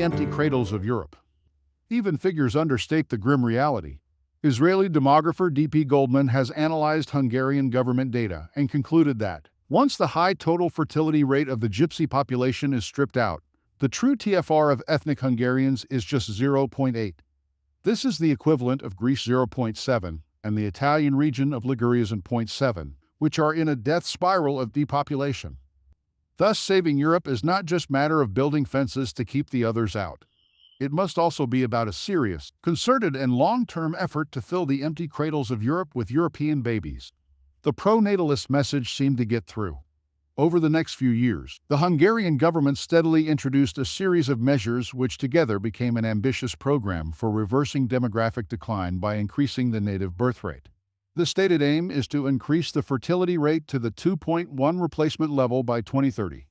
empty cradles of Europe. Even figures understate the grim reality. Israeli demographer D.P. Goldman has analyzed Hungarian government data and concluded that, once the high total fertility rate of the gypsy population is stripped out, the true TFR of ethnic Hungarians is just 0.8. This is the equivalent of Greece 0.7 and the Italian region of Liguria's 0.7, which are in a death spiral of depopulation. Thus, saving Europe is not just a matter of building fences to keep the others out. It must also be about a serious, concerted, and long-term effort to fill the empty cradles of Europe with European babies. The pro-natalist message seemed to get through. Over the next few years, the Hungarian government steadily introduced a series of measures which together became an ambitious program for reversing demographic decline by increasing the native birth rate. The stated aim is to increase the fertility rate to the 2.1 replacement level by 2030.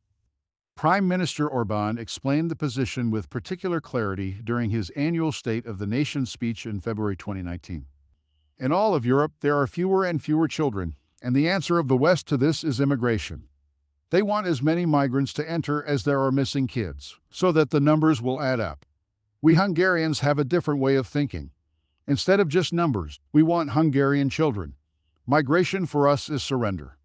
Prime Minister Orbán explained the position with particular clarity during his annual State of the Nation speech in February 2019. In all of Europe, there are fewer and fewer children, and the answer of the West to this is immigration. They want as many migrants to enter as there are missing kids, so that the numbers will add up. We Hungarians have a different way of thinking. Instead of just numbers, we want Hungarian children. Migration for us is surrender.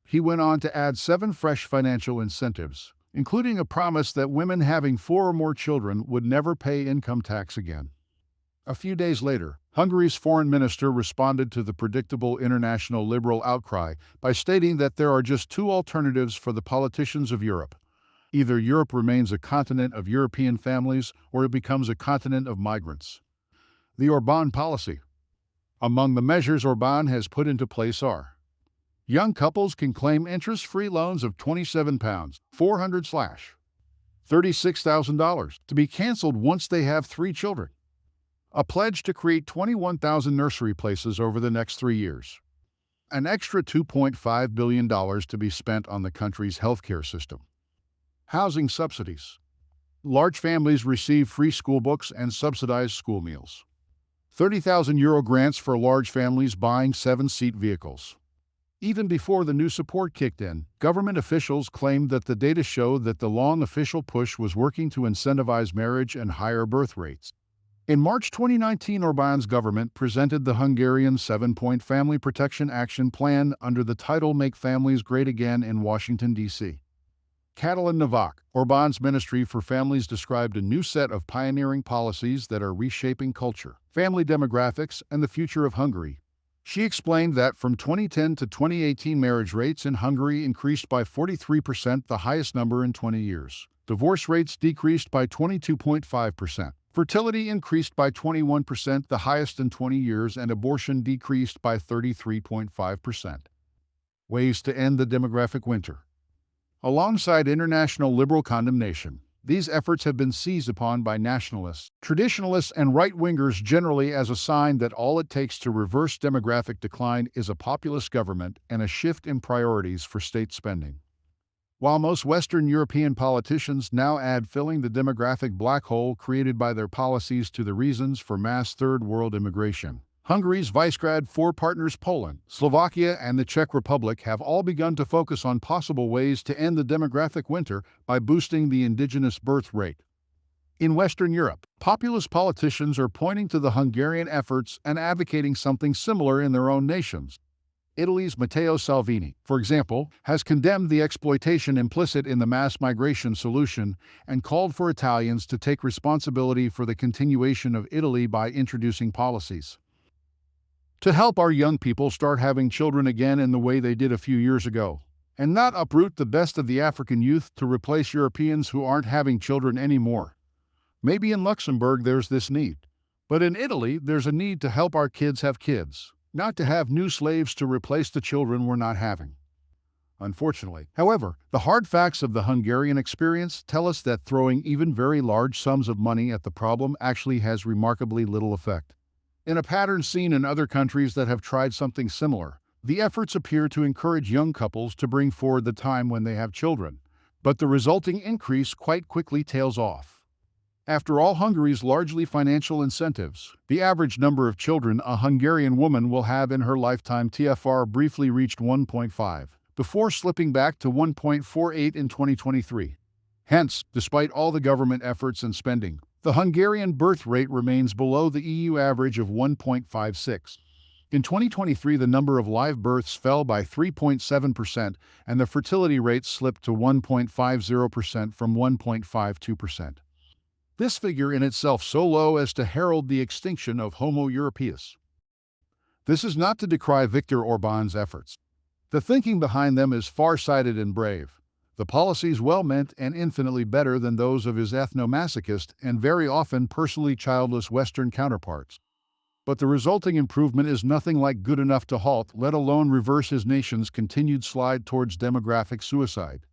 He went on to add 7 fresh financial incentives, including a promise that women having 4 or more children would never pay income tax again. A few days later, Hungary's foreign minister responded to the predictable international liberal outcry by stating that there are just 2 alternatives for the politicians of Europe. Either Europe remains a continent of European families or it becomes a continent of migrants. The Orbán policy. Among the measures Orbán has put into place are: young couples can claim interest-free loans of £400/$36,000 to be canceled once they have 3 children. A pledge to create 21,000 nursery places over the next 3 years. An extra $2.5 billion to be spent on the country's healthcare system. Housing subsidies. Large families receive free school books and subsidized school meals. €30,000 grants for large families buying 7-seat vehicles. Even before the new support kicked in, government officials claimed that the data showed that the long official push was working to incentivize marriage and higher birth rates. In March 2019, Orbán's government presented the Hungarian 7-point Family Protection Action Plan under the title Make Families Great Again in Washington, D.C. Katalin Novak, Orbán's Ministry for Families, described a new set of pioneering policies that are reshaping culture, family demographics, and the future of Hungary. She explained that from 2010 to 2018, marriage rates in Hungary increased by 43%, the highest number in 20 years. Divorce rates decreased by 22.5%. Fertility increased by 21%, the highest in 20 years, and abortion decreased by 33.5%. Ways to end the demographic winter. Alongside international liberal condemnation, these efforts have been seized upon by nationalists, traditionalists, and right-wingers generally as a sign that all it takes to reverse demographic decline is a populist government and a shift in priorities for state spending. While most Western European politicians now add filling the demographic black hole created by their policies to the reasons for mass Third World immigration, Hungary's Visegrad 4 partners Poland, Slovakia, and the Czech Republic have all begun to focus on possible ways to end the demographic winter by boosting the indigenous birth rate. In Western Europe, populist politicians are pointing to the Hungarian efforts and advocating something similar in their own nations. Italy's Matteo Salvini, for example, has condemned the exploitation implicit in the mass migration solution and called for Italians to take responsibility for the continuation of Italy by introducing policies to help our young people start having children again in the way they did a few years ago, and not uproot the best of the African youth to replace Europeans who aren't having children anymore. Maybe in Luxembourg there's this need, but in Italy there's a need to help our kids have kids, not to have new slaves to replace the children we're not having. Unfortunately, however, the hard facts of the Hungarian experience tell us that throwing even very large sums of money at the problem actually has remarkably little effect. In a pattern seen in other countries that have tried something similar, the efforts appear to encourage young couples to bring forward the time when they have children, but the resulting increase quite quickly tails off. After all Hungary's largely financial incentives, the average number of children a Hungarian woman will have in her lifetime TFR briefly reached 1.5, before slipping back to 1.48 in 2023. Hence, despite all the government efforts and spending, the Hungarian birth rate remains below the EU average of 1.56. In 2023, the number of live births fell by 3.7%, and the fertility rate slipped to 1.50% from 1.52%. This figure in itself so low as to herald the extinction of Homo europaeus. This is not to decry Viktor Orbán's efforts. The thinking behind them is far-sighted and brave. The policies well-meant and infinitely better than those of his ethno-masochist and very often personally childless Western counterparts. But the resulting improvement is nothing like good enough to halt, let alone reverse his nation's continued slide towards demographic suicide.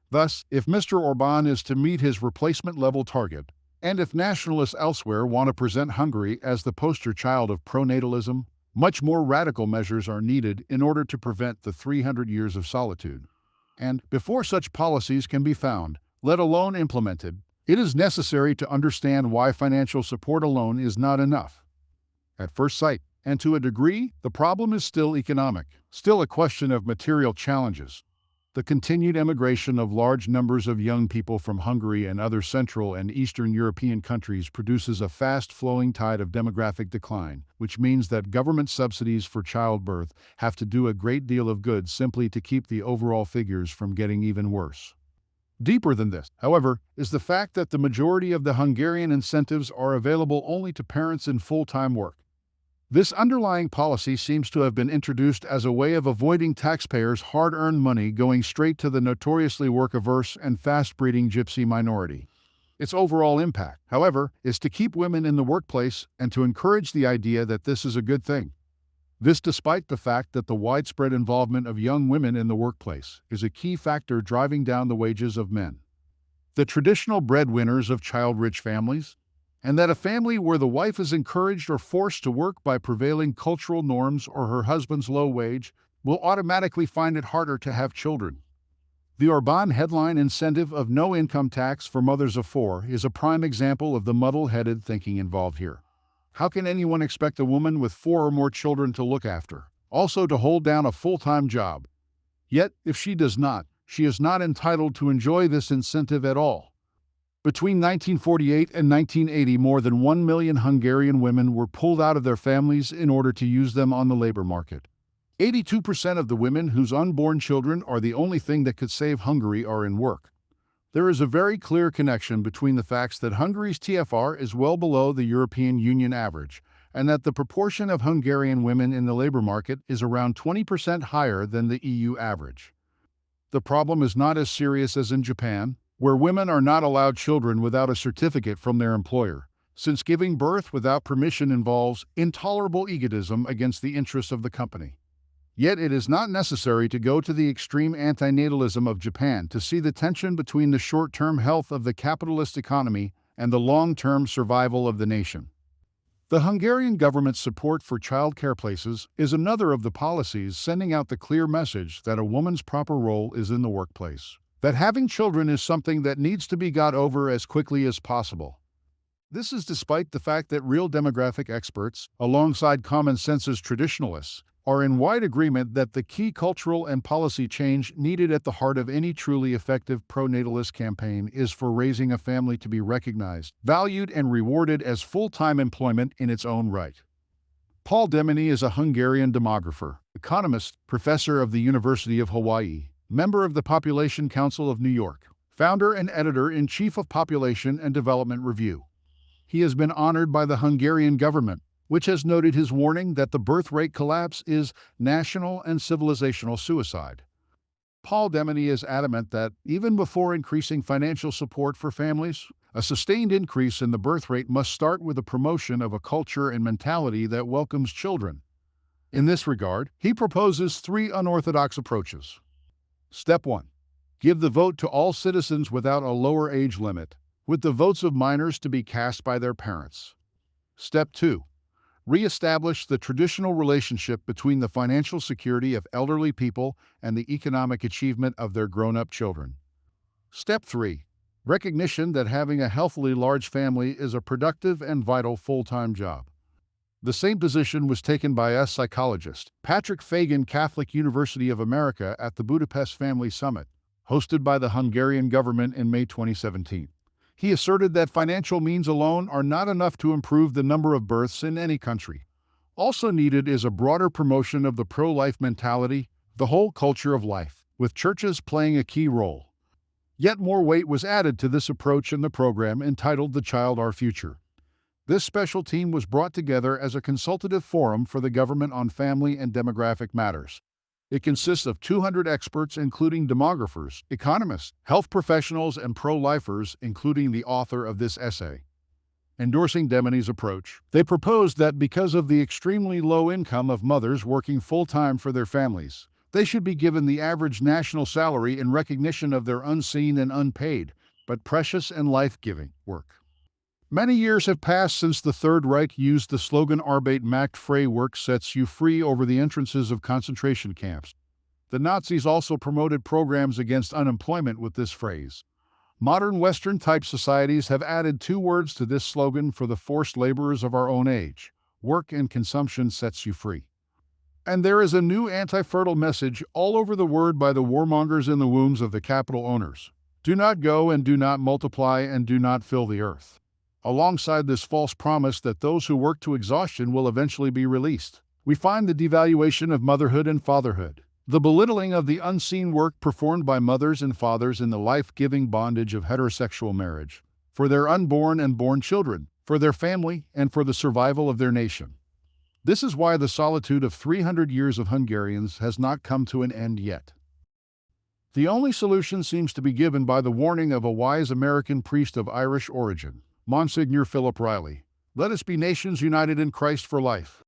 Thus, if Mr. Orbán is to meet his replacement-level target, and if nationalists elsewhere want to present Hungary as the poster child of pronatalism, much more radical measures are needed in order to prevent the 300 years of solitude. And before such policies can be found, let alone implemented, it is necessary to understand why financial support alone is not enough. At first sight, and to a degree, the problem is still economic, still a question of material challenges. The continued emigration of large numbers of young people from Hungary and other Central and Eastern European countries produces a fast-flowing tide of demographic decline, which means that government subsidies for childbirth have to do a great deal of good simply to keep the overall figures from getting even worse. Deeper than this, however, is the fact that the majority of the Hungarian incentives are available only to parents in full-time work. This underlying policy seems to have been introduced as a way of avoiding taxpayers' hard-earned money going straight to the notoriously work-averse and fast-breeding gypsy minority. Its overall impact, however, is to keep women in the workplace and to encourage the idea that this is a good thing. This despite the fact that the widespread involvement of young women in the workplace is a key factor driving down the wages of men. The traditional breadwinners of child-rich families, and that a family where the wife is encouraged or forced to work by prevailing cultural norms or her husband's low wage, will automatically find it harder to have children. The Orbán headline incentive of no income tax for mothers of four is a prime example of the muddle-headed thinking involved here. How can anyone expect a woman with 4 or more children to look after, also to hold down a full-time job? Yet, if she does not, she is not entitled to enjoy this incentive at all. Between 1948 and 1980, more than 1 million Hungarian women were pulled out of their families in order to use them on the labor market. 82% of the women whose unborn children are the only thing that could save Hungary are in work. There is a very clear connection between the facts that Hungary's TFR is well below the European Union average, and that the proportion of Hungarian women in the labor market is around 20% higher than the EU average. The problem is not as serious as in Japan, where women are not allowed children without a certificate from their employer, since giving birth without permission involves intolerable egotism against the interests of the company. Yet it is not necessary to go to the extreme antinatalism of Japan to see the tension between the short-term health of the capitalist economy and the long-term survival of the nation. The Hungarian government's support for child care places is another of the policies sending out the clear message that a woman's proper role is in the workplace, that having children is something that needs to be got over as quickly as possible. This is despite the fact that real demographic experts, alongside common sensus traditionalists, are in wide agreement that the key cultural and policy change needed at the heart of any truly effective pro-natalist campaign is for raising a family to be recognized, valued, and rewarded as full-time employment in its own right. Paul Demeny is a Hungarian demographer, economist, professor of the University of Hawaii, member of the Population Council of New York, founder and editor-in-chief of Population and Development Review. He has been honored by the Hungarian government, which has noted his warning that the birth rate collapse is national and civilizational suicide. Paul Demeny is adamant that, even before increasing financial support for families, a sustained increase in the birth rate must start with a promotion of a culture and mentality that welcomes children. In this regard, he proposes 3 unorthodox approaches. Step 1. Give the vote to all citizens without a lower age limit, with the votes of minors to be cast by their parents. Step 2. Re-establish the traditional relationship between the financial security of elderly people and the economic achievement of their grown-up children. Step 3. Recognition that having a healthily large family is a productive and vital full-time job. The same position was taken by a psychologist, Patrick Fagan, Catholic University of America, at the Budapest Family Summit. hosted by the Hungarian government in May 2017. He asserted that financial means alone are not enough to improve the number of births in any country. Also needed is a broader promotion of the pro-life mentality, the whole culture of life, with churches playing a key role. Yet more weight was added to this approach in the program entitled The Child Our Future. This special team was brought together as a consultative forum for the government on family and demographic matters. It consists of 200 experts, including demographers, economists, health professionals, and pro-lifers, including the author of this essay. Endorsing Demany's approach, they proposed that because of the extremely low income of mothers working full-time for their families, they should be given the average national salary in recognition of their unseen and unpaid, but precious and life-giving work. Many years have passed since the Third Reich used the slogan Arbeit macht frei, work sets you free, over the entrances of concentration camps. The Nazis also promoted programs against unemployment with this phrase. Modern Western-type societies have added 2 words to this slogan for the forced laborers of our own age: work and consumption sets you free. And there is a new anti-fertile message all over the world by the warmongers in the wombs of the capital owners. Do not go and do not multiply and do not fill the earth. Alongside this false promise that those who work to exhaustion will eventually be released, we find the devaluation of motherhood and fatherhood, the belittling of the unseen work performed by mothers and fathers in the life-giving bondage of heterosexual marriage, for their unborn and born children, for their family, and for the survival of their nation. This is why the solitude of 300 years of Hungarians has not come to an end yet. The only solution seems to be given by the warning of a wise American priest of Irish origin, Monsignor Philip Riley. Let us be nations united in Christ for life.